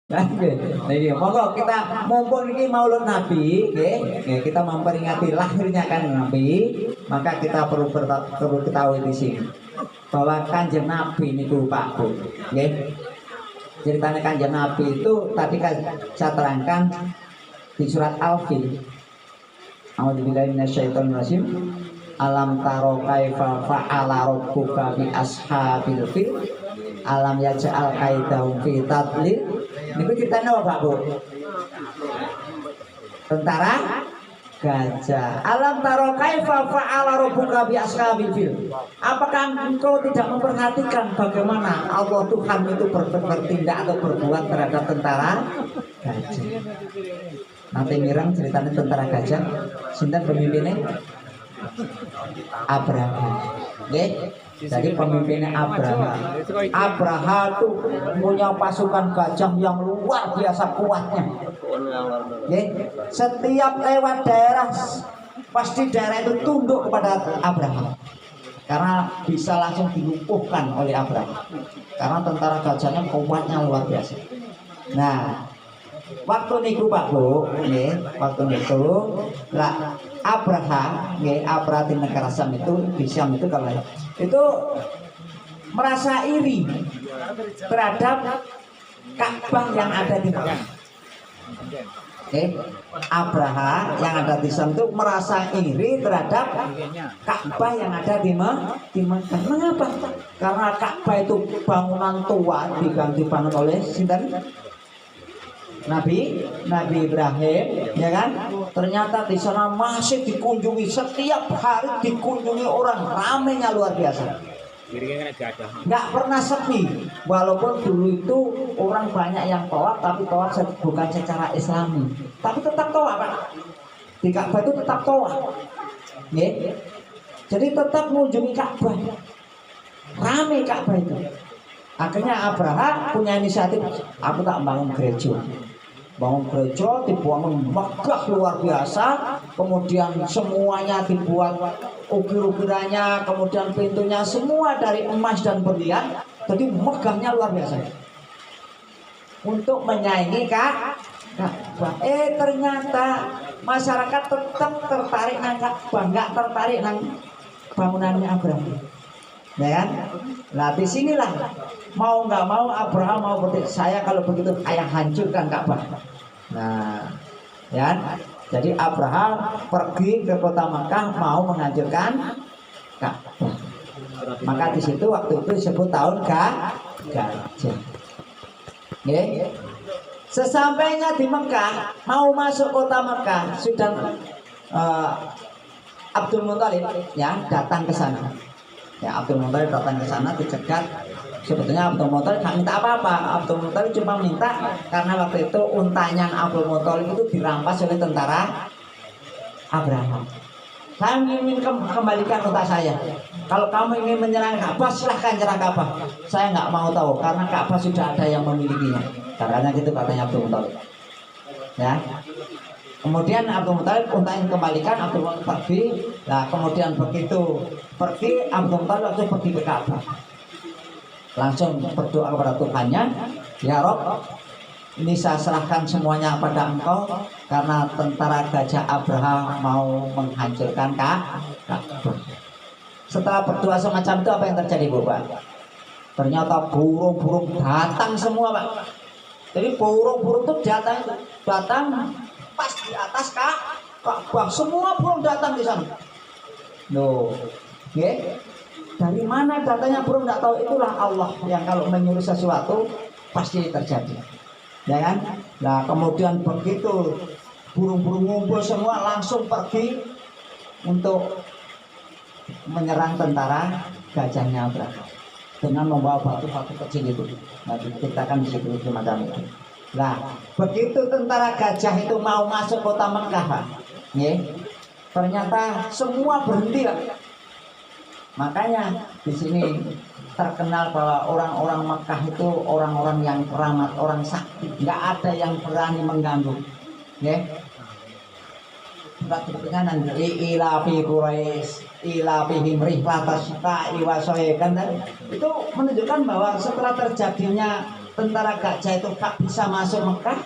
Jadi monggo kita mumpung ini Maulud Nabi, kita memperingati lahirnya kan Nabi, maka kita perlu ketahui di sini bahwa Kanjeng Nabi niku Pak Bu, ceritanya Kanjeng Nabi itu tadi kan saya terangkan di surat Al-Fil. A'udzubillahi minasyaitonirrajim. Alam taro kaifa fa'ala rabbuka bi ashabil fil. Alam yaj'al kaidahum fi tadlil. Niku ceritanya apa Pak Bu? Tentara gajah. Alam taro kaifa fa'ala rabbuka bi ashabil fil. Apakah engkau tidak memperhatikan bagaimana Allah Tuhan itu bertindak atau berbuat terhadap tentara gajah? Nanti mirang ceritanya tentara gajah. Sinten pemimpinnya? Abraham. Jadi pemimpinnya Abraham. Abraham itu punya pasukan gajah yang luar biasa kuatnya. Setiap lewat daerah, pasti daerah itu tunduk kepada Abraham, karena bisa langsung dilumpuhkan oleh Abraham. Karena tentara gajahnya kuatnya luar biasa. Nah, waktu niku Pak Bu, waktu niku lah Abraham, Abraham di negara Syam itu, di Syam itu kalau itu merasa iri terhadap Ka'bah yang ada di Mekah. Abraham yang ada di Syam itu merasa iri terhadap Ka'bah yang ada di Mekah. Mengapa? Karena Ka'bah itu bangunan tua diganti bangun oleh sinten? Nabi Ibrahim, ya kan? Ternyata di sana masih dikunjungi, setiap hari dikunjungi orang, ramainya luar biasa. Nggak pernah sepi, walaupun dulu itu orang banyak yang tawaf, tapi tawaf bukan secara Islami, tapi tetap tawaf Pak. Di Ka'bah itu tetap tawaf, jadi tetap mengunjungi Ka'bah, ramai Ka'bah itu. Akhirnya Abraham punya inisiatif, aku tak bangun gereja. Bangun gereja dibangun megah luar biasa, kemudian semuanya dibuat ukir-ukirannya, kemudian pintunya semua dari emas dan berlian, jadi megahnya luar biasa untuk menyaingi Ka'bah. Ternyata masyarakat tetap tertarik nang Ka'bah, nggak tertarik nang bangunannya Abraham, ya kan? Nah disinilah mau nggak mau Abraham mau berarti saya kalau begitu ayah hancurkan Ka'bah. Nah, ya, jadi Abraham pergi ke kota Makkah mau menghancurkan Ka'bah. Maka di situ waktu itu disebut tahun gajah. Sesampainya di Mekah, mau masuk kota Mekah, sudah Abdul Muthalib ya datang ke sana. Ya Abdul Muthalib datang ke sana dicegat. Sebetulnya Abdul Muthalib nggak minta apa-apa. Abdul Muthalib cuma minta karena waktu itu untanya Abdul Muthalib itu dirampas oleh tentara Abraham. Saya ingin kembalikan unta saya. Kalau kamu ingin menyerang Ka'bah, silahkan nyerang Ka'bah. Saya nggak mau tahu karena Ka'bah sudah ada yang memilikinya. Caranya gitu katanya Abdul Muthalib. Ya. Kemudian Abdul Muthalib untanya kembalikan, Abdul Muthalib pergi. Nah kemudian begitu pergi Abdul Muthalib langsung pergi ke Ka'bah. Langsung berdoa kepada Tuhannya, ya Rob, ini saya serahkan semuanya pada Engkau karena tentara gajah Abraham mau menghancurkan Ka'bah. Setelah berdoa semacam itu apa yang terjadi Bu Pak? Ternyata burung-burung datang semua Pak. Jadi burung-burung itu datang pas di atas Ka'bah, semua burung datang di sana. Loh, dari mana datanya burung nggak tahu. Itulah Allah yang kalau menyuruh sesuatu pasti terjadi, ya kan? Nah kemudian begitu burung-burung ngumpul semua langsung pergi untuk menyerang tentara gajahnya Abraham dengan membawa batu-batu kecil itu. Nah diceritakan di situ semacam itu. Nah begitu tentara gajah itu mau masuk kota Mekah, ternyata semua berhenti lah. Makanya di sini terkenal bahwa orang-orang Mekah itu orang-orang yang keramat, orang sakti, nggak ada yang berani mengganggu. Surat-suratnya nanti ilafi Quraisy, ilafihim rihlatas syita'i wa syai'an, itu menunjukkan bahwa setelah terjadinya tentara gajah itu gak bisa masuk Mekah,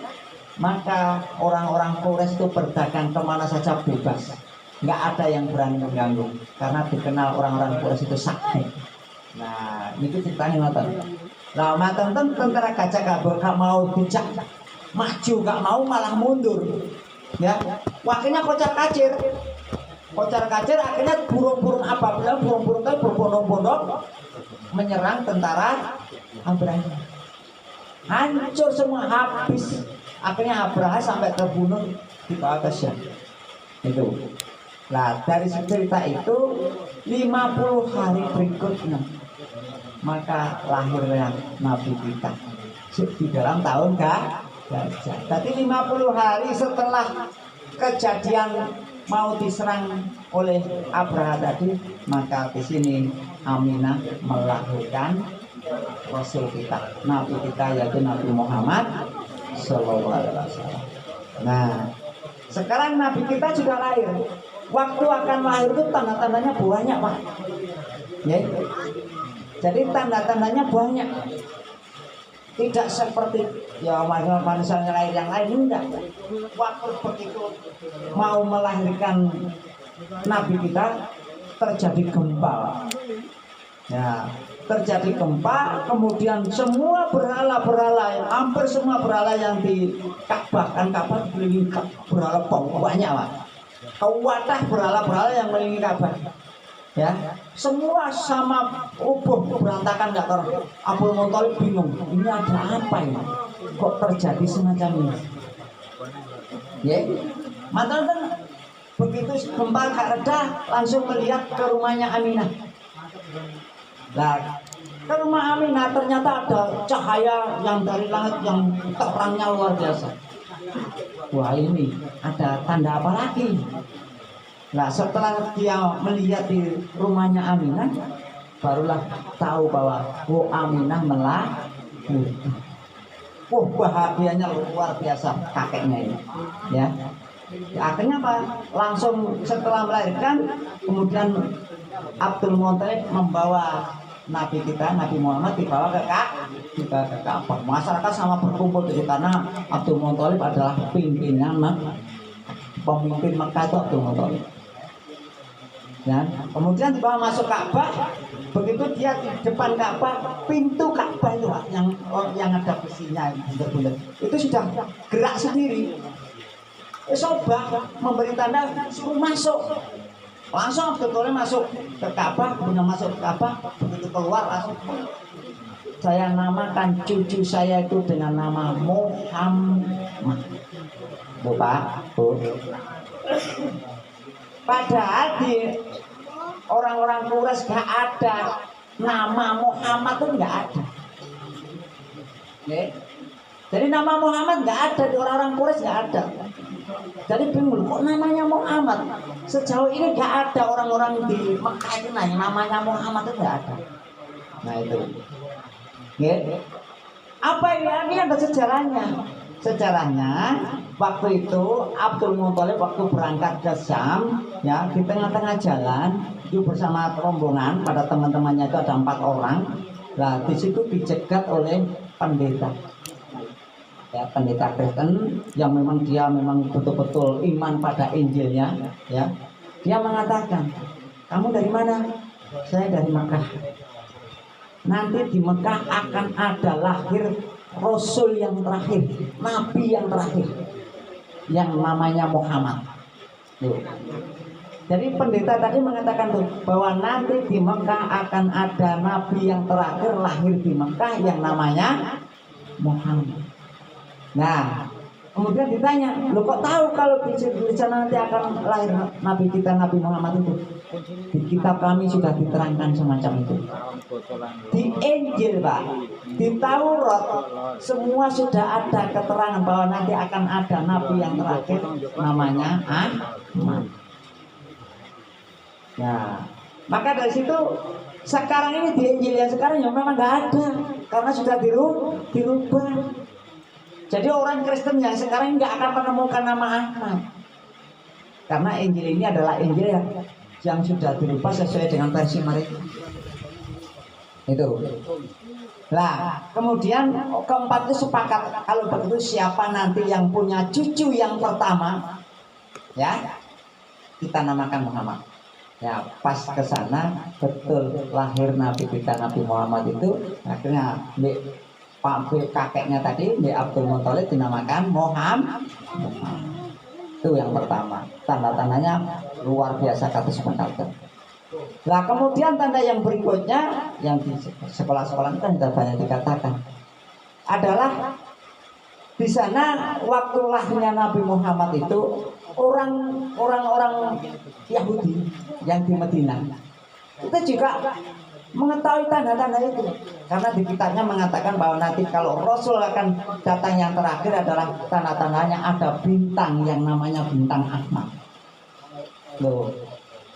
maka orang-orang Quraisy itu berdagang kemana saja bebas, nggak ada yang berani mengganggu karena dikenal orang-orang Quraisy itu sakti. Nah, itu ceritanya nonton. Nah, mantan tentara gajah gak mau bijak maju, gak mau malah mundur. Ya, wakilnya kocar kacir, akhirnya burung-burung apabila burung-burung itu berbondong-bondong menyerang tentara Abraham. Hancur semua, habis. Akhirnya Abraham sampai terbunuh di bawah Syam. Itu. Nah, dari cerita itu 50 hari berikutnya maka lahirnya Nabi kita di dalam tahun gajah. Jadi 50 hari setelah kejadian mau diserang oleh Abraha tadi, maka di sini Aminah melahirkan Rasul kita, Nabi kita, yaitu Nabi Muhammad Sallallahu Alaihi Wasallam. Nah, sekarang Nabi kita sudah lahir. Waktu akan lahir itu tanda-tandanya banyak, Pak. Ya. Jadi tanda-tandanya banyak. Tidak seperti ya manusia lahir yang lain, enggak. Waktu begitu mau melahirkan Nabi kita terjadi gempa. Ya, terjadi gempa, kemudian semua berhala-berhala, hampir semua berhala yang di Ka'bah, kan Ka'bah dikelilingi berhala banyak, Pak. Wadah berhala-berhala yang mengelilingi Ka'bah. Ya, semua sama rubuh berantakan, nggak tahu. Abdul Muthalib bingung, ini ada apa ini? Kok terjadi semacam ini? Ya, mantan begitu gempa gak reda, langsung melihat ke rumahnya Aminah. Nah, ke rumah Aminah ternyata ada cahaya yang dari langit yang terangnya luar biasa. Wah, ini ada tanda apa lagi? Nah, setelah dia melihat di rumahnya Aminah, barulah tahu bahwa Aminah melahirkan. Bahagianya luar biasa kakeknya ini. Ya. Akhirnya apa? Langsung setelah melahirkan, kemudian Abdul Muthalib membawa Nabi kita, Nabi Muhammad dibawa ke Ka'bah. Masyarakat sama berkumpul di karena Abdul Muthalib adalah pimpinan pemimpin Mekah itu Abdul Muthalib. Ya, kemudian dibawa masuk Ka'bah. Begitu dia di depan Ka'bah, pintu Ka'bah itu yang ada besinya itu sudah gerak sendiri. Sobah memberi tanda suruh masuk. Langsung Abdul Muthalib masuk ke Ka'bah, kemudian masuk ke Ka'bah, begitu keluar langsung saya namakan cucu saya itu dengan nama Muhammad. Bapak, Bu. Padahal di orang-orang Quraisy gak ada nama Muhammad, itu gak ada. Okay. Jadi nama Muhammad gak ada di orang-orang Quraisy, gak ada. Jadi bingung, kok namanya Muhammad? Sejauh ini gak ada orang-orang di Mekah itu namanya Muhammad, itu gak ada. Nah itu. Okay. Apa ini ada sejarahnya? Sejarahnya waktu itu Abdul Muthalib waktu berangkat ke Syam, ya di tengah-tengah jalan itu bersama rombongan, pada teman-temannya itu ada 4 orang. Nah di situ dicegat oleh pendeta, ya pendeta Kristen yang memang dia memang betul-betul iman pada Injilnya, ya. Dia mengatakan, kamu dari mana? Saya dari Mekah. Nanti di Mekah akan ada lahir Rasul yang terakhir, Nabi yang terakhir, yang namanya Muhammad. Tuh. Jadi pendeta tadi mengatakan tuh bahwa nanti di Mekah akan ada Nabi yang terakhir lahir di Mekah yang namanya Muhammad. Nah, kemudian ditanya, lo kok tahu kalau di sana nanti akan lahir Nabi kita, Nabi Muhammad itu? Di kitab kami sudah diterangkan semacam itu. Di Injil, Pak, di Taurat, semua sudah ada keterangan bahwa nanti akan ada Nabi yang terakhir namanya Ahmad. Ya, maka dari situ sekarang ini di Injil yang sekarang ya memang nggak ada karena sudah dirubah. Jadi orang Kristen yang sekarang nggak akan menemukan nama Ahmad karena Injil ini adalah Injil yang sudah dirubah sesuai dengan versi mereka. Itu. Lah, kemudian keempat itu sepakat kalau begitu siapa nanti yang punya cucu yang pertama, ya kita namakan Muhammad. Ya pas ke sana betul lahir Nabi kita Nabi Muhammad itu akhirnya kakeknya tadi Abdul Muthalib dinamakan Muhammad. Itu yang pertama. Tanda-tandanya luar biasa kata sebenarnya. Nah kemudian tanda yang berikutnya yang di sekolah-sekolah kan sudah banyak dikatakan adalah di sana waktu lahirnya Nabi Muhammad itu orang-orang Yahudi yang di Madinah itu juga mengetahui tanda-tanda itu karena di kitabnya mengatakan bahwa nanti kalau Rasul akan datang yang terakhir adalah tanda-tandanya ada bintang yang namanya bintang Ahmad. Loh.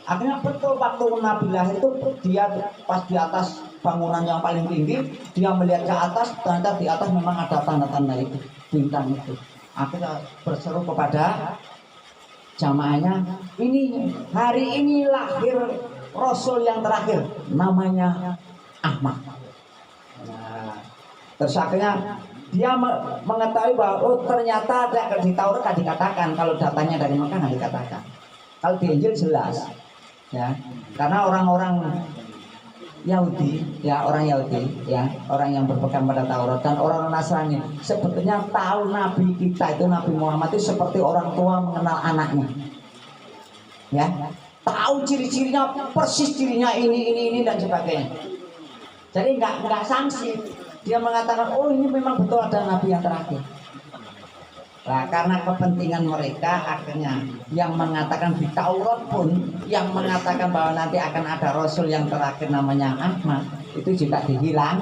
Akhirnya betul waktu Nabi lahir itu dia pas di atas bangunan yang paling tinggi dia melihat ke atas ternyata di atas memang ada tanda-tanda itu bintang itu. Akhirnya berseru kepada jamaahnya ini hari ini lahir Rasul yang terakhir namanya Ahmad. Nah, terus akhirnya dia mengetahui bahwa oh ternyata di Taurat dikatakan kalau datanya dari Mekah dikatakan. Kalau di Injil jelas. Ya, karena orang-orang Yahudi, ya orang Yahudi, ya orang yang berpegang pada Taurat dan orang Nasrani sebetulnya tahu Nabi kita itu Nabi Muhammad itu seperti orang tua mengenal anaknya, ya tahu ciri-cirinya persis cirinya ini dan sebagainya. Jadi nggak sanksi dia mengatakan oh ini memang betul ada Nabi yang terakhir. Nah, karena kepentingan mereka akhirnya yang mengatakan di Taurat pun yang mengatakan bahwa nanti akan ada Rasul yang terakhir namanya Ahmad itu juga hilang.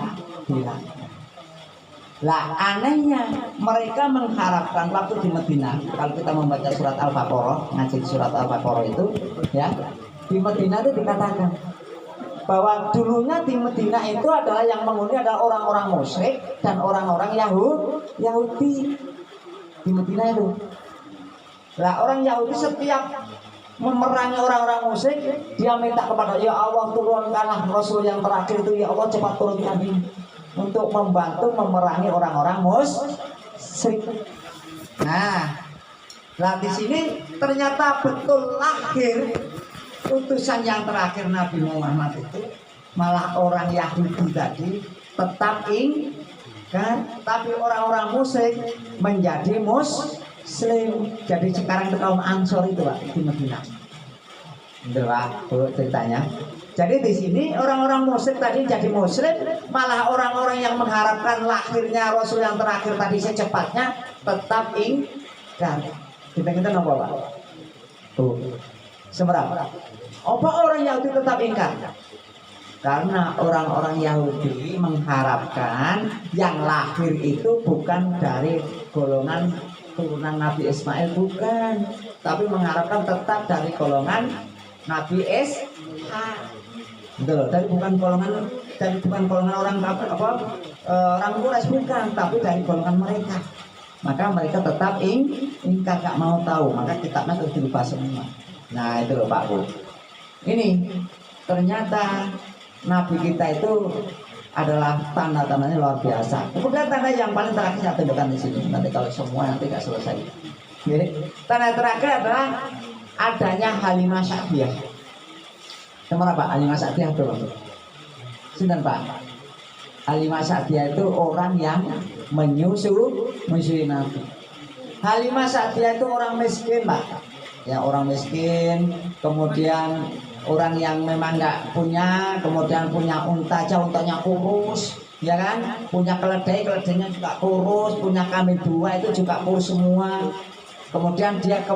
Lah anehnya mereka mengharapkan waktu di Madinah kalau kita membaca surat Al-Baqarah ngaji surat Al-Baqarah itu ya di Madinah itu dikatakan bahwa dulunya di Madinah itu adalah yang menghuni adalah orang-orang musyrik dan orang-orang Yahudi. Di Madinah itu. Nah orang Yahudi setiap memerangi orang-orang musyrik dia minta kepada ya Allah turunkanlah Rasul yang terakhir itu ya Allah cepat turunkan ini untuk membantu memerangi orang-orang musyrik. Nah di sini ternyata betul lahir utusan yang terakhir Nabi Muhammad itu malah orang Yahudi tadi tetap kan? Tapi orang-orang musyrik menjadi muslim. Jadi sekarang itu kaum Ansor itu Pak di Madinah. Itu Pak ceritanya. Jadi di sini orang-orang musyrik tadi jadi muslim, malah orang-orang yang mengharapkan lahirnya Rasul yang terakhir tadi secepatnya tetap ingkar. Kita nopo Pak. Tuh. Seberapa? Apa orang Yahudi tetap ingkar? Karena orang-orang Yahudi mengharapkan yang lahir itu bukan dari golongan turunan Nabi Ismail bukan, tapi mengharapkan tetap dari golongan Nabi Ishak. Betul, dari bukan golongan orang orang Quraisy bukan, tapi dari golongan mereka. Maka mereka tetap ingkar gak mau tahu, maka kitabnya terus dirubah semua. Nah itu loh Pak Bu. Ini ternyata Nabi kita itu adalah tanda-tandanya luar biasa. Kemudian tanda yang paling terakhir saya tunjukkan di sini. Nanti kalau semua nanti nggak selesai. Jadi, tanda terakhir adalah adanya Halimah Sa'diyah. Kemana Pak? Halimah Sa'diyah itu. Sinten Pak? Halimah Sa'diyah itu orang yang menyusui Nabi. Halimah Sa'diyah itu orang miskin Pak. Ya orang miskin, kemudian orang yang memang nggak punya, kemudian punya unta aja, untanya kurus, ya kan? Punya keledainya juga kurus, punya kambing dua itu juga kurus semua. Kemudian dia ke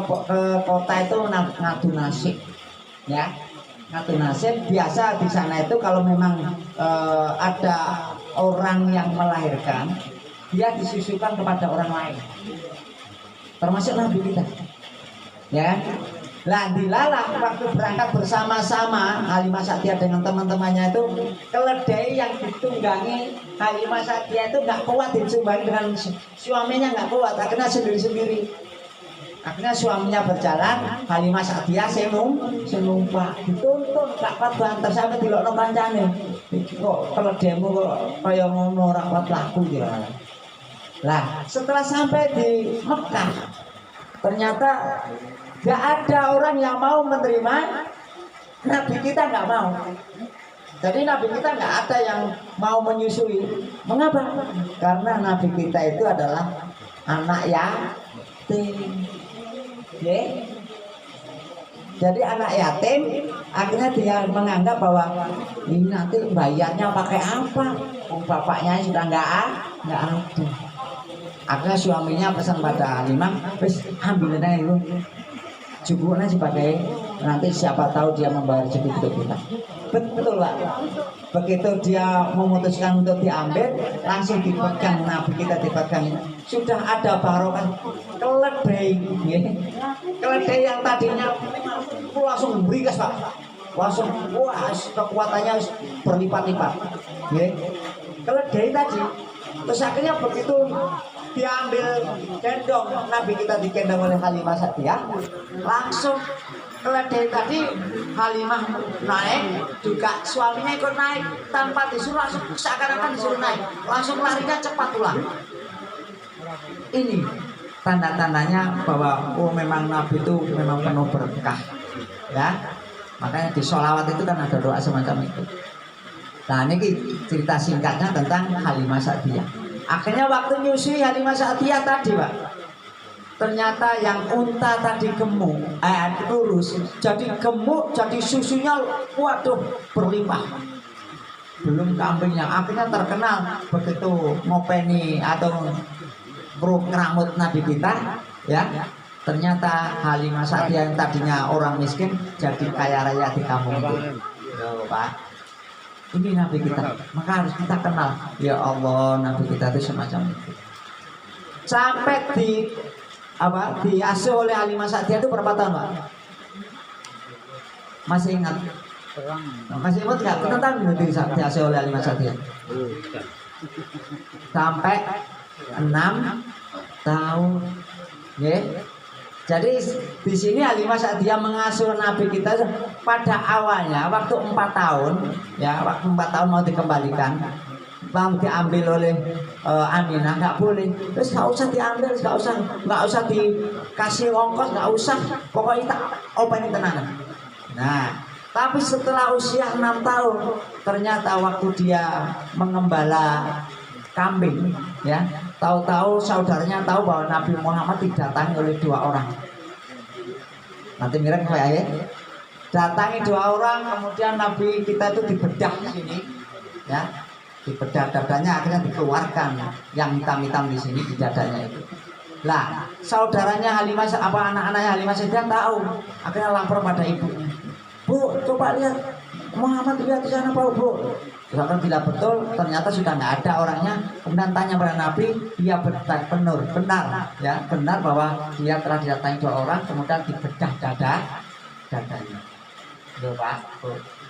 kota itu ngadu nasib, ya. Ngadu nasib biasa di sana itu kalau memang ada orang yang melahirkan, dia disusukan kepada orang lain, termasuk Nabi kita. Ya, dilalah waktu berangkat bersama-sama Halimah Sa'diyah dengan teman-temannya itu keledai yang ditunggangi Halimah Sa'diyah itu nggak kuat disumbangi dengan suaminya nggak kuat, akhirnya sendiri-sendiri. Akhirnya suaminya berjalan, Halimah Sa'diyah senumpak dituntun nggak kuat banter sampai dilokno kancane. iki kok keledemu kok kaya ngono ora kuat laku kira. Lah, setelah sampai di Mekah, ternyata gak ada orang yang mau menerima Nabi kita, nggak mau. Jadi Nabi kita nggak ada yang mau menyusui. Mengapa? Karena Nabi kita itu adalah anak yatim. Yeah. Jadi anak yatim, akhirnya dia menganggap bahwa ini nanti bayarnya pakai apa? Bapaknya sudah nggak ada. Akhirnya suaminya pesan pada Halimah, wis ambil aja itu, cukupnya sebagai nanti siapa tahu dia membayar cukup untuk kita. Betul Pak. Begitu dia memutuskan untuk diambil, langsung dipegang Nabi kita, dipegang. Sudah ada barokah keledai, keledai yang tadinya langsung berikas Pak, langsung wah kekuatannya berlipat-lipat. Keledai tadi, terus akhirnya begitu diambil gendong Nabi kita, digendong oleh Halimah Sa'diyah, langsung keledai tadi Halimah naik, juga suaminya ikut naik tanpa disuruh, langsung seakan-akan disuruh naik, langsung larinya cepat pulang. Ini tanda-tandanya bahwa memang Nabi itu memang penuh berkah, ya. Makanya di sholawat itu kan ada doa semacam itu. Nah ini cerita singkatnya tentang Halimah Sa'diyah. Akhirnya waktu nyusui Halimah Sa'diyah tadi Pak, ternyata yang unta tadi gemuk, lurus, jadi gemuk, jadi susunya waduh berlimpah. Belum kambingnya, akhirnya terkenal begitu ngopeni atau ngeramut Nabi kita, ya. Ternyata Halimah Sa'diyah yang tadinya orang miskin jadi kaya raya di kampung itu. Loh, Pak. Ini Nabi kita, maka harus kita kenal. Ya Allah, Nabi kita itu semacam itu. Sampai diasuh oleh Halimah Sa'diyah itu berapa tahun, Pak? Masih ingat? Masih ingat nggak? Berapa tahun diasuh oleh Halimah Sa'diyah? Sampai 6 tahun. Ya. Jadi di sini Halimah Sa'diyah mengasuh Nabi kita pada awalnya waktu 4 tahun, ya waktu 4 tahun mau dikembalikan, mau diambil oleh Aminah, nggak boleh. Terus nggak usah diambil, nggak usah dikasih ongkos, nggak usah. Pokoknya tak openi tenanan. Nah, tapi setelah usia 6 tahun, ternyata waktu dia mengembala kambing, ya, tahu-tahu saudaranya tahu bahwa Nabi Muhammad didatangi oleh 2 orang. Nanti mirip kayak ya. Datangi 2 orang, kemudian Nabi kita itu dibedah di sini, ya, dibedah dadanya, akhirnya dikeluarkan yang hitam-hitam di sini di dadanya itu. Lah, saudaranya Halimah, anak-anaknya Halimah Sa'diyah tahu, akhirnya lapor pada ibunya. Bu, coba lihat Muhammad, lihat di sana Pak, Bu. Kalau tidak betul, ternyata sudah nggak ada orangnya. Kemudian tanya pada Nabi, dia benar, ya benar bahwa dia telah didatangi 2 orang, kemudian dibedah dadanya. Loh, Pak.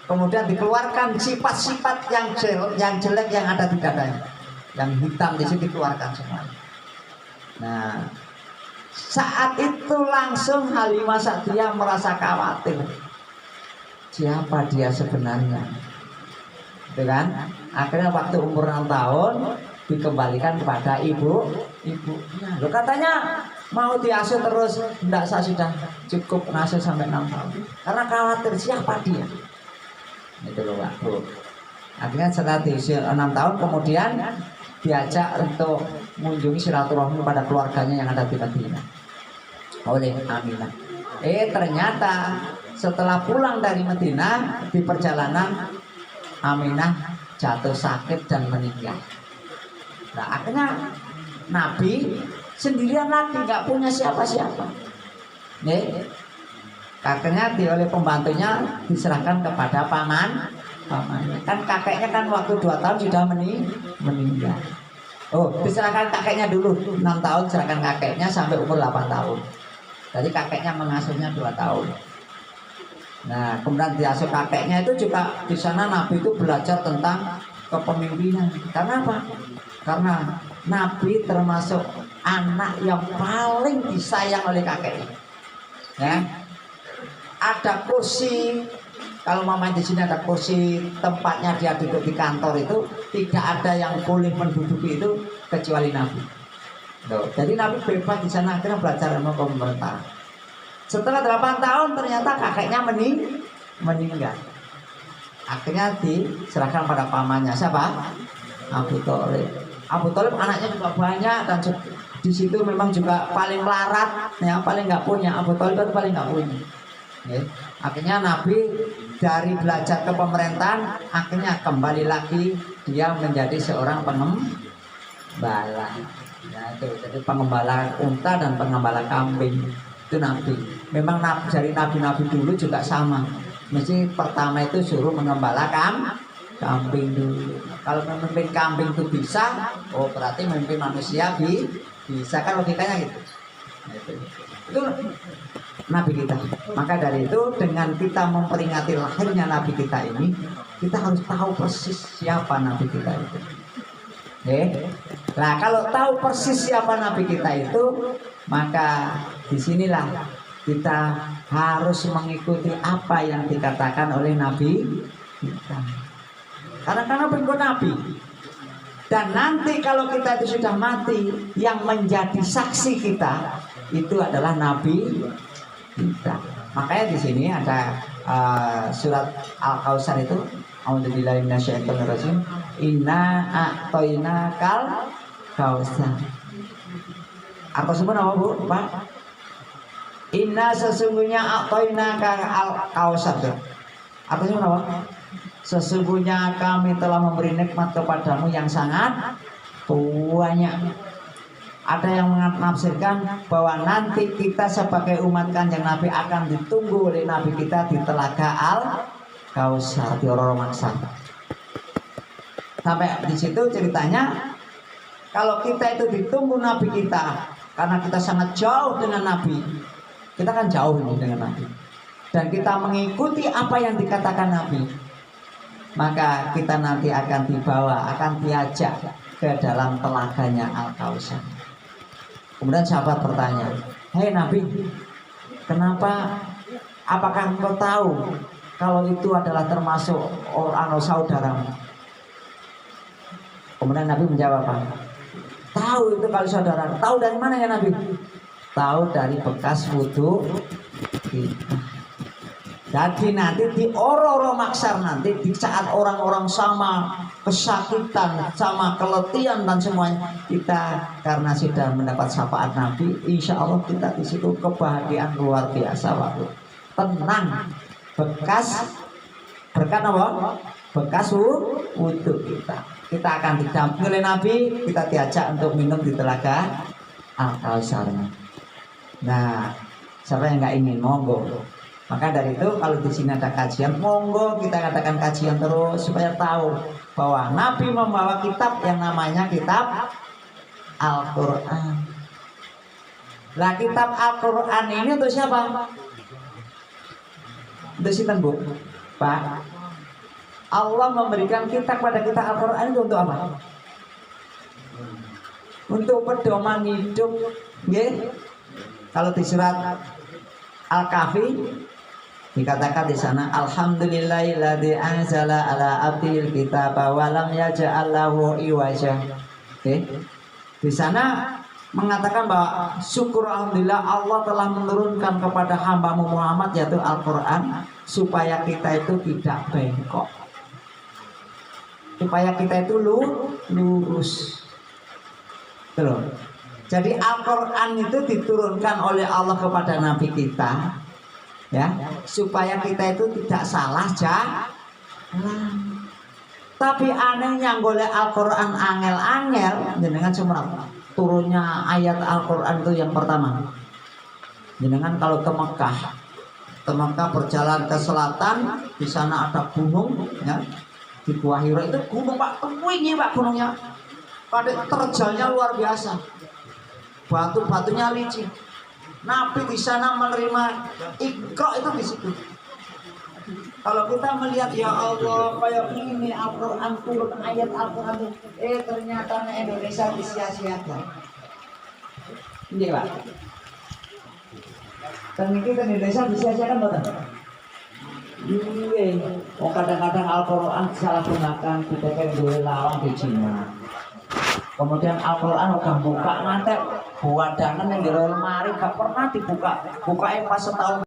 Kemudian dikeluarkan sifat-sifat yang jelek yang ada di dadanya, yang hitam di situ dikeluarkan semua. Nah, saat itu langsung Halimah Sa'diyah merasa khawatir. Siapa dia sebenarnya? Kan? Akhirnya waktu umur 6 tahun dikembalikan kepada ibunya. Loh, katanya mau diasuh terus, enggak, saya sudah cukup ngasuh sampai 6 tahun. Karena khawatir siapa dia. Itu loh Pak, Bu. Akhirnya setelah diusia 6 tahun kemudian diajak untuk mengunjungi silaturahmi pada keluarganya yang ada di Madinah oleh Aminah. Ternyata setelah pulang dari Madinah di perjalanan Aminah jatuh sakit dan meninggal. Nah, akhirnya Nabi sendirian lagi, nggak punya siapa-siapa. Akhirnya oleh pembantunya diserahkan kepada pamannya. Kan kakeknya kan waktu 2 tahun sudah meninggal. Oh, diserahkan kakeknya dulu 6 tahun, serahkan kakeknya sampai umur 8 tahun. Jadi kakeknya mengasuhnya 2 tahun. Nah, kemudian diasuh kakeknya itu juga di sana Nabi itu belajar tentang kepemimpinan. Karena apa? Karena Nabi termasuk anak yang paling disayang oleh kakeknya. Ya. Ada kursi Kalau mama di sini ada kursi tempatnya dia duduk di kantor itu, tidak ada yang boleh menduduki itu kecuali Nabi. Loh, jadi Nabi bebas di sana, akhirnya belajar ilmu pemerintah. Setelah 8 tahun ternyata kakeknya meninggal. Akhirnya diserahkan pada pamannya. Siapa? Abu Thalib. Abu Thalib anaknya juga banyak dan di situ memang juga paling melarat, ya, paling nggak punya. Abu Thalib itu paling nggak punya. Ya. Akhirnya Nabi dari belajar ke pemerintahan, akhirnya kembali lagi dia menjadi seorang pengembala. Ya, itu jadi pengembala unta dan pengembala kambing. Itu Nabi. Memang dari nabi-nabi dulu juga sama. Mesti pertama itu suruh mengembala kambing dulu. Kalau memimpin kambing itu bisa, oh berarti memimpin manusia bisa, kan logikanya gitu. Itu Nabi kita. Maka dari itu dengan kita memperingati lahirnya Nabi kita ini, kita harus tahu persis siapa Nabi kita itu. Nah kalau tahu persis siapa Nabi kita itu, maka disinilah kita harus mengikuti apa yang dikatakan oleh Nabi kita. Karena pengikut Nabi. Dan nanti kalau kita itu sudah mati, yang menjadi saksi kita itu adalah Nabi kita. Makanya di sini ada surat Al-Kautsar itu, a'udzubillahi minasyaitonirrajim, inna a'tainakal kautsar. Apa sebenarnya Bu, Pak? Inna sesungguhnya a'tainakal kautsar. Apa sebenarnya? Sesungguhnya kami telah memberi nikmat kepadamu yang sangat banyak. Ada yang menafsirkan bahwa nanti kita sebagai umat Kanjeng Nabi akan ditunggu oleh Nabi kita di Telaga Al-Kautsar di Roromaksa. Sampai di situ ceritanya, kalau kita itu ditunggu Nabi kita, karena kita sangat jauh dengan Nabi, kita kan jauh dengan Nabi, dan kita mengikuti apa yang dikatakan Nabi, maka kita nanti akan dibawa, akan diajak ke dalam telaganya Al-Kautsar. Kemudian sahabat bertanya, hei Nabi, kenapa? Apakah engkau tahu kalau itu adalah termasuk orang saudaramu? Kemudian Nabi menjawab, tahu itu kalau saudara. Tahu dari mana ya Nabi? Tahu dari bekas wudhu kita. Jadi nanti di Roro Maksar, nanti di saat orang-orang sama kesakitan, sama keletihan dan semuanya, kita karena sudah mendapat syafaat Nabi, insya Allah kita di situ kebahagiaan luar biasa, waktu tenang, bekas berkat apa? Bekas wudhu kita. Kita akan didampingi oleh Nabi, kita diajak untuk minum di Telaga Al-Kautsar. Nah, siapa yang nggak ingin, monggo. Maka dari itu kalau di sini ada kajian, monggo kita katakan kajian terus supaya tahu bahwa Nabi membawa kitab yang namanya kitab Al-Quran. Nah, kitab Al-Quran ini untuk siapa? Untuk siapa, Bu? Pak? Allah memberikan kitab pada kita Al-Quran itu untuk apa? Untuk pedoman hidup. Nggih? Kalau di surat Al-Kahfi dikatakan di sana, alhamdulillahilladzi anzala ala abdil kitaba wa lam yaj'al lahu iwaja. Di sana mengatakan bahwa syukur alhamdulillah Allah telah menurunkan kepada hambamu Muhammad yaitu Al-Quran supaya kita itu tidak bengkok, supaya kita itu lurus. Betul. Jadi Al-Quran itu diturunkan oleh Allah kepada Nabi kita, ya, supaya kita itu tidak salah jalan. Tapi anehnya golek Al-Quran angel-angel, jenengan cuma turunnya ayat Al-Quran itu yang pertama. Jenengan kalau ke Mekah berjalan ke selatan, di sana ada gunung, ya, di Gua Hira itu gunung Pak, tinggi Pak gunungnya, pada terjalnya luar biasa, batu-batunya licin. Nabi di sana menerima Iqra itu di situ. Kalau kita melihat ya Allah kayak ini Al-Quran turun ayat Al-Quran, ternyata Indonesia disia-siakan. Ini Pak. Dan kita Indonesia disia-siakan betul. Iya, oh kadang-kadang Al-Quran disalahgunakan kita kayak dua lawang di Cina. Kemudian Al-Quran udah buka ngantek buat dangan yang di lemari gak pernah dibuka. Bukanya pas setahun